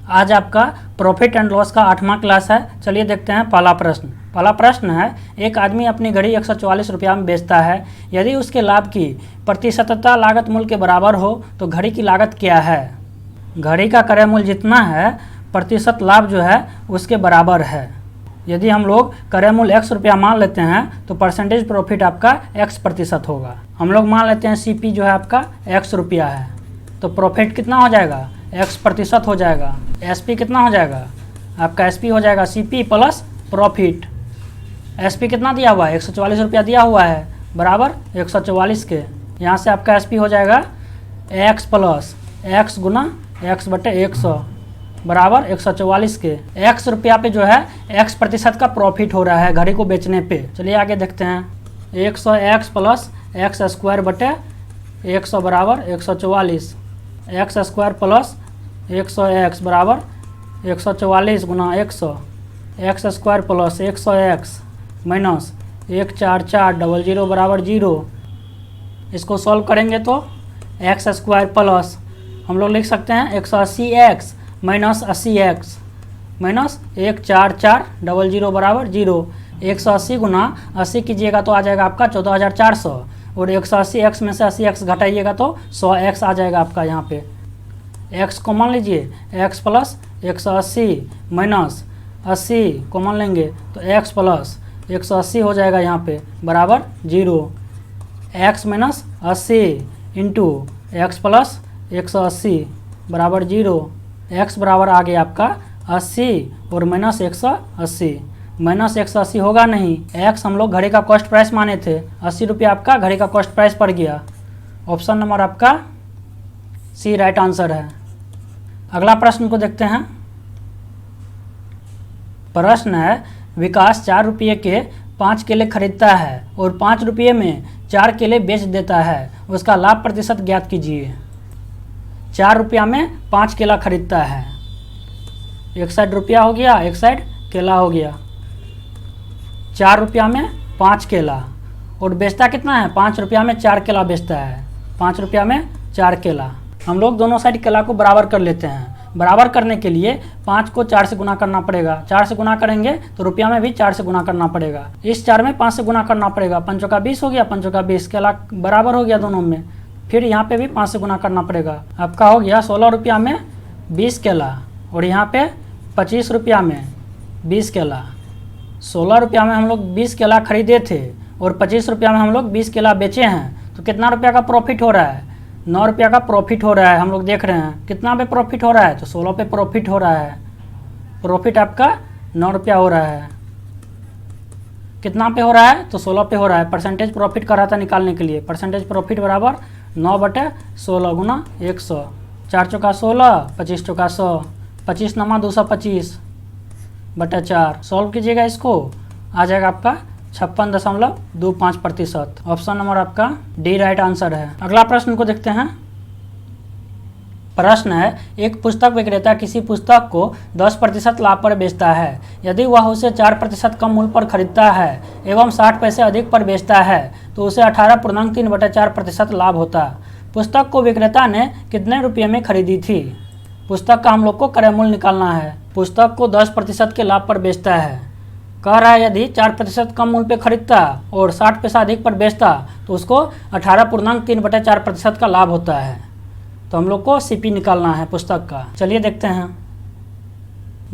आज आपका profit and loss का 8वां क्लास है। चलिए देखते हैं पहला प्रश्न। पहला प्रश्न है, एक आदमी अपनी घड़ी 144 रुपया में बेचता है। यदि उसके लाभ की प्रतिशतता लागत मूल्य के बराबर हो तो घड़ी की लागत क्या है? घड़ी का क्रय मूल्य जितना है प्रतिशत लाभ जो है उसके बराबर है। यदि हम लोग क्रय मूल्य x रुपया मान लेते हैं तो परसेंटेज प्रॉफिट आपका x प्रतिशत होगा। हम लोग मान लेते हैं CP जो है आपका x रुपया है, तो प्रॉफिट कितना हो जाएगा? x प्रतिशत हो जाएगा। SP कितना हो जाएगा? आपका SP हो जाएगा CP प्लस प्रॉफिट। SP कितना दिया हुआ है? 144 रुपया दिया हुआ है, बराबर 144 के। यहाँ से आपका SP हो जाएगा x प्लस x गुना x बटे 100 बराबर 144 के। x रुपया पे जो है x प्रतिशत का प्रॉफिट हो रहा है घड़ी को बेचने पे। चलिए आगे देखते हैं। 100x प्लस एक्स स्क्वायर बटे 100 बराबर 144। एक्स स्क्वायर प्लस 100x बराबर 144 गुना 100। X square plus 100x minus 14400 बराबर 0। इसको सॉल्व करेंगे तो एक्स स्क्वायर प्लस हम लोग लिख सकते हैं 180x माइनस 80x माइनस 14400 बराबर 0। 180 गुना 80 कीजिएगा तो आ जाएगा आपका 14400 और 180x में से 80x घटाइएगा तो 100x आ जाएगा आपका। यहाँ पे x कॉमन लीजिए, x प्लस 180 माइनस 80 कॉमन लेंगे तो x प्लस 180 हो जाएगा यहाँ पे बराबर 0। x minus 80 into x plus 180 बराबर 0। x बराबर आ गया आपका 80 और माइनस 180। माइनस 180 होगा नहीं, x हम लोग घड़ी का कॉस्ट प्राइस माने थे। 80 रुपया आपका घड़ी का कॉस्ट प्राइस पड़ गया। ऑप्शन नंबर आपका C राइट आंसर है। अगला प्रश्न को देखते हैं। प्रश्न है, विकास 4 रुपये के 5 केले खरीदता है और 5 रुपये में 4 केले बेच देता है। उसका लाभ प्रतिशत ज्ञात कीजिए। 4 रुपया में 5 केला खरीदता है। एक साइड रुपया हो गया, एक साइड केला हो गया। 4 रुपया में 5 केला और बेचता कितना है? 5 रुपया में 4 केला बेचता है। 5 रुपया में 4 केला। हम लोग दोनों साइड केला को बराबर कर लेते हैं। बराबर करने के लिए 5 को 4 से गुना करना पड़ेगा। 4 से गुना करेंगे तो रुपया में भी 4 से गुना करना पड़ेगा। इस 4 में 5 से गुना करना पड़ेगा। 5 का 20 हो गया, 5 का 20 केला बराबर हो गया दोनों में। फिर यहाँ पे भी 5 से गुना करना पड़ेगा। आपका हो गया 16 रुपया में 20 केला और यहाँ पे 25 रुपया में 20 केला। 16 रुपया में हम लोग 20 केला खरीदे थे और 25 रुपया में हम लोग 20 केला बेचे हैं। तो कितना रुपया का प्रॉफिट हो रहा है? 9 रुपया का प्रॉफिट हो रहा है। हम लोग देख रहे हैं कितना पे प्रॉफिट हो रहा है, तो 16 पे प्रॉफिट हो रहा है। प्रॉफिट आपका 9 रुपया हो रहा है। कितना पे हो रहा है? तो 16 पे हो रहा है। परसेंटेज प्रॉफिट कर रहा था निकालने के लिए। परसेंटेज प्रॉफिट बराबर 9 बटे 16 गुना 100। 4 चौका 16, 25 चौका 100, 25 नमा 225 बटे 4। सॉल्व कीजिएगा इसको, आ जाएगा आपका 56.25%। ऑप्शन नंबर आपका डी राइट आंसर है। अगला प्रश्न को देखते हैं। प्रश्न है, एक पुस्तक विक्रेता किसी पुस्तक को 10% लाभ पर बेचता है। यदि वह उसे 4% कम मूल्य पर खरीदता है एवं 60 पैसे अधिक पर बेचता है तो उसे 18.3/4% लाभ होता। पुस्तक को विक्रेता ने कितने रुपये में खरीदी थी? पुस्तक का हम लोग को क्रय मूल्य निकालना है। पुस्तक को 10% के लाभ पर बेचता है। कह रहा है यदि 4% कम मूल्य पे खरीदता और 60 पैसा अधिक पर बेचता तो उसको 18.3/4% का लाभ होता है। तो हम लोग को CP निकालना है पुस्तक का। चलिए देखते हैं।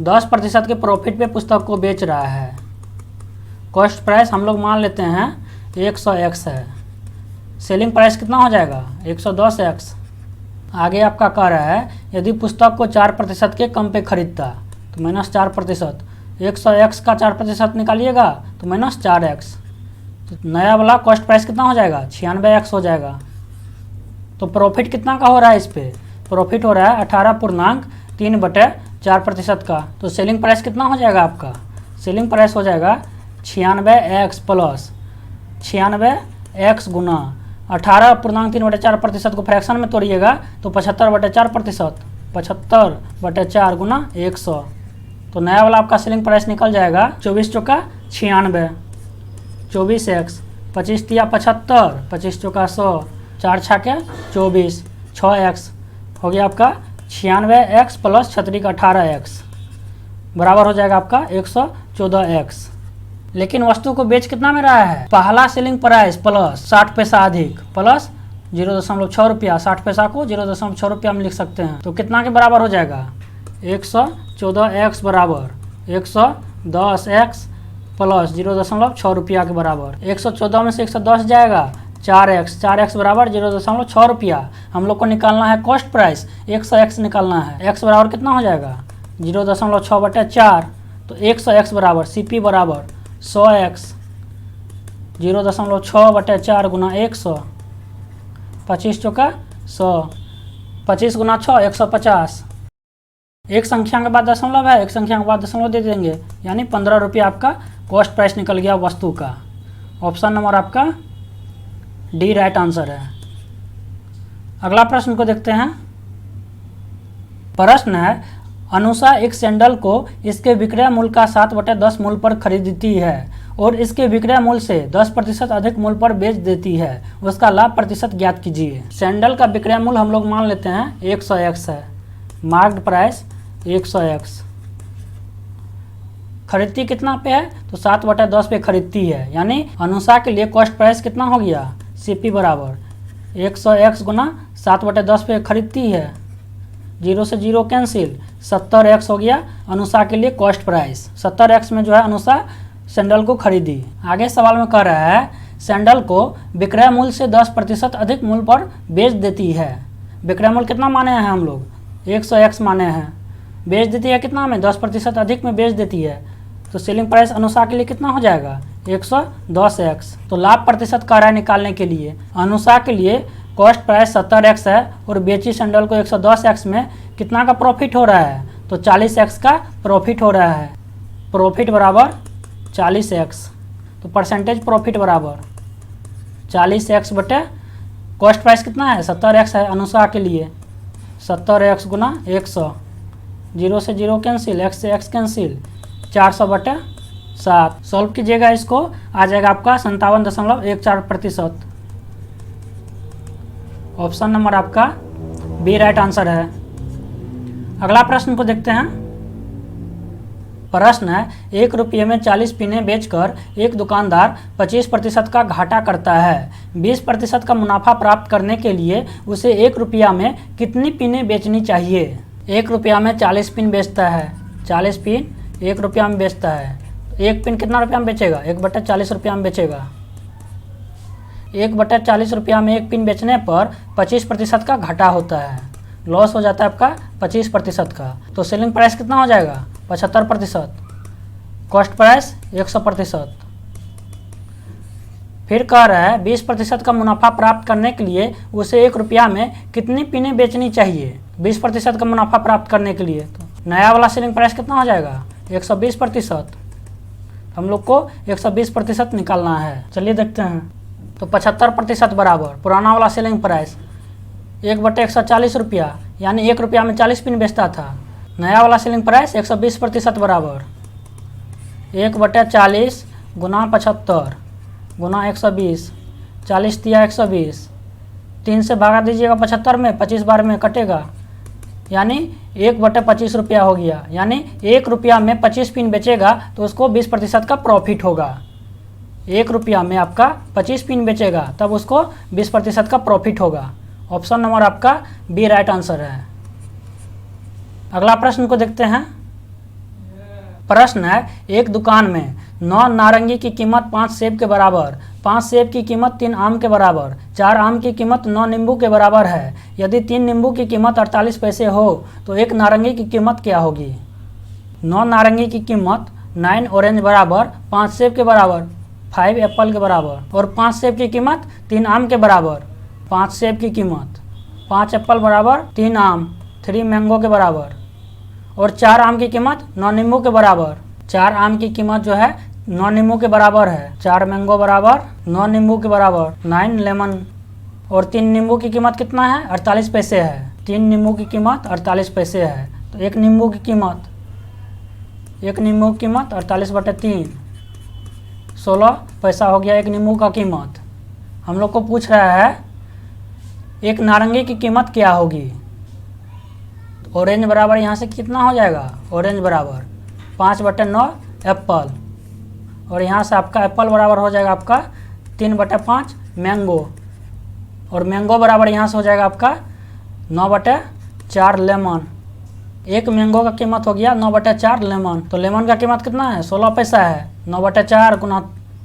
10% के प्रॉफिट पे पुस्तक को बेच रहा है। कॉस्ट प्राइस हम लोग मान लेते हैं 100x है। सेलिंग प्राइस कितना हो जाएगा? 110x। आगे आपका कह रहा है यदि पुस्तक को 4% के कम पे खरीदता तो माइनस 4%। 100x का 4% निकालिएगा तो माइनस 4x। तो नया वाला कॉस्ट प्राइस कितना हो जाएगा? 96x हो जाएगा। तो प्रॉफिट कितना का हो रहा है इस पे? प्रॉफिट हो रहा है 18.3/4% का। तो सेलिंग प्राइस कितना हो जाएगा आपका? सेलिंग प्राइस हो जाएगा 96x प्लस 96x गुना 18.3/4% को फ्रैक्शन में तोड़िएगा तो 75/4%। 75/4 गुना 100। तो नया वाला आपका सेलिंग प्राइस निकल जाएगा 24 चौका 96, 24x, 25 तिया 75, 25 चौका 100, 4 छाके 24, 6x हो गया आपका 96x प्लस छतरी का 18x बराबर हो जाएगा आपका 114x। लेकिन वस्तु को बेच कितना में रहा है? पहला सेलिंग प्राइस प्लस 60 पैसा अधिक प्लस 0.6 रुपया, 60 पैसा को 0.6 रुपया में लिख सकते हैं। तो कितना के बराबर हो जाएगा? 114x बराबर 110x प्लस 0.6 रुपया के बराबर। 114 में से 110 जाएगा 4x बराबर 0.6 रुपया। हम लोग को निकालना है कॉस्ट प्राइस, 100x निकालना है। x बराबर कितना हो जाएगा? 0.6/4। तो 100x बराबर CP बराबर 100x 0.6/4 गुना 100, 25 चौका 100, 25 गुना 6 150। एक संख्या के बाद दशमलव है, एक संख्या के बाद दशमलव दे देंगे, यानी 15 रुपया आपका कॉस्ट प्राइस निकल गया वस्तु का। ऑप्शन नंबर आपका डी राइट आंसर है। अगला प्रश्न को देखते हैं। प्रश्न है, अनुषा एक सैंडल को इसके विक्रय मूल्य का 7/10 मूल्य पर खरीदती है और इसके विक्रय मूल्य से 10% अधिक मूल्य पर बेच देती है। उसका लाभ प्रतिशत ज्ञात कीजिए। सैंडल का विक्रय मूल्य हम लोग मान लेते हैं 100x है, मार्क्ड प्राइस 100x। खरीदती कितना पे है? तो 7/10 पे खरीदती है, यानी अनुषा के लिए कॉस्ट प्राइस कितना हो गया? CP बराबर 100x गुना 7/10 पे खरीदती है, 0 से 0 कैंसिल, 70x हो गया अनुषा के लिए कॉस्ट प्राइस। 70x में जो है अनुषा सैंडल को खरीदी। आगे सवाल में कह रहा है सैंडल को विक्रय मूल्य से 10% अधिक मूल्य पर बेच देती है। विक्रय मूल्य कितना माने हैं हम लोग? 100x माने हैं। बेच देती है कितना में? 10% अधिक में बेच देती है। तो सेलिंग प्राइस अनुषा के लिए कितना हो जाएगा? 110x। तो लाभ प्रतिशत कह रहा है निकालने के लिए। अनुषा के लिए कॉस्ट प्राइस 70x है और बेची सैंडल को 110x में कितना का प्रॉफिट हो रहा है? तो 40x का प्रॉफिट हो रहा है। प्रॉफिट बराबर 40x। तो परसेंटेज प्रॉफिट बराबर 40x बटे कॉस्ट प्राइस कितना है? 70x है अनुषा के लिए। 70x गुना 100, 0 से 0 कैंसिल, x से x कैंसिल, 400/7। सॉल्व कीजिएगा इसको, आ जाएगा आपका 57.14%। ऑप्शन नंबर आपका बी राइट आंसर है। अगला प्रश्न को देखते हैं। प्रश्न है, 1 रुपये में 40 पिने बेचकर एक दुकानदार 25% का घाटा करता है। 20% का मुनाफा प्राप्त करने के लिए उसे 1 रुपया में कितनी पिने बेचनी चाहिए? 1 रुपया में 40 पिन बेचता है, 40 पिन 1 रुपया में बेचता है। एक पिन कितना रुपया में बेचेगा? 1/40 रुपया में बेचेगा। 1/40 रुपया में एक पिन बेचने पर 25% का घाटा होता है, लॉस हो जाता है आपका 25% का। तो सेलिंग प्राइस कितना हो जाएगा? 75%। Cost price 100%। फिर कह रहा है 20% का मुनाफा प्राप्त करने के लिए उसे 1 रुपया में कितनी पिने बेचनी चाहिए? 20% का मुनाफा प्राप्त करने के लिए तो नया वाला सेलिंग प्राइस कितना हो जाएगा? 120%। हम लोग को 120% निकालना है। चलिए देखते हैं। तो 75% बराबर पुराना वाला सेलिंग प्राइस 1/140 रुपया, यानी 1 रुपया में 40 पिन बेचता था। नया वाला सेलिंग प्राइस 120% बराबर 1/40 गुना 75 गुना 120, 40 दिया 120, 3 से भागा दीजिएगा 75 में, 25 बार में कटेगा, यानी 1/25 रुपया हो गया। यानी 1 रुपया में 25 पिन बेचेगा तो उसको 20% का प्रॉफिट होगा। 1 रुपया में आपका 25 पिन बेचेगा तब उसको 20% का प्रॉफिट होगा। ऑप्शन नंबर आपका बी राइट आंसर है। अगला प्रश्न को देखते हैं। प्रश्न है, एक दुकान में 9 नारंगी की कीमत 5 सेब के बराबर, 5 सेब की कीमत 3 आम के बराबर, 4 आम की कीमत 9 नींबू के बराबर है। यदि 3 नींबू की कीमत 48 पैसे हो तो 1 नारंगी की कीमत क्या होगी? 9 नारंगी की कीमत 9 ऑरेंज बराबर 5 सेब के बराबर 5 एप्पल के बराबर, और 5 सेब की कीमत 3 आम के बराबर। 5 सेब की कीमत 5 एप्पल बराबर 3 आम 3 मैंगो के बराबर, और 4 आम की कीमत 9 नींबू के बराबर। 4 आम की कीमत जो है 9 नींबू के बराबर है। 4 मैंगो बराबर 9 नींबू के बराबर 9 लेमन, और 3 नींबू की कीमत कितना है? 48 पैसे है। 3 नींबू की कीमत 48 पैसे है। तो 1 नींबू की कीमत 48/3 16 पैसा हो गया 1 नींबू का कीमत। हम लोग को पूछ रहा है 1 नारंगी की कीमत क्या होगी? ऑरेंज बराबर यहाँ से कितना हो जाएगा, ऑरेंज बराबर 5/9 एप्पल, और यहाँ से आपका एप्पल बराबर हो जाएगा आपका 3/5 मैंगो, और मैंगो बराबर यहाँ से हो जाएगा आपका 9/4 लेमन। एक मैंगो का कीमत हो गया 9/4 लेमन, तो लेमन का कीमत कितना है, 16 पैसा है। 9/4 गुना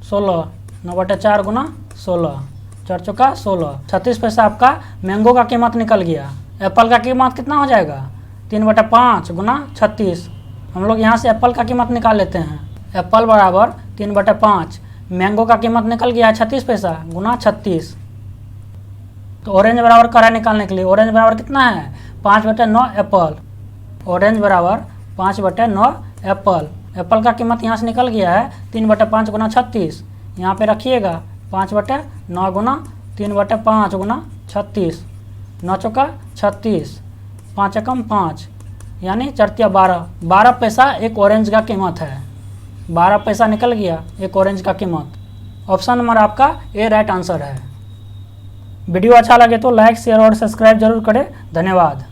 16, 9/4 गुना 16, 4 चौका 16, 36 पैसा आपका मैंगो का कीमत निकल गया। एप्पल का कीमत कितना हो जाएगा, 3/5 गुना 36। हम लोग यहाँ से एप्पल का कीमत निकाल लेते हैं। एप्पल बराबर 3/5, मैंगो का कीमत निकल गया 36 पैसा गुना 36। तो ऑरेंज बराबर करा निकालने के लिए, ऑरेंज बराबर कितना है, 5/9 एप्पल। ऑरेंज बराबर 5/9 एप्पल। एप्पल का कीमत यहाँ से निकल गया है 3/5 गुना 36, यहाँ पे रखिएगा 5/9 गुना 3/5 गुना 36, 9 चौका 36, 5 एकम 5, यानी 4 12। 12 पैसा एक ऑरेंज का कीमत है, 12 पैसा निकल गया एक ऑरेंज का कीमत। ऑप्शन नंबर आपका ए राइट आंसर है। वीडियो अच्छा लगे तो लाइक शेयर और सब्सक्राइब जरूर करें। धन्यवाद।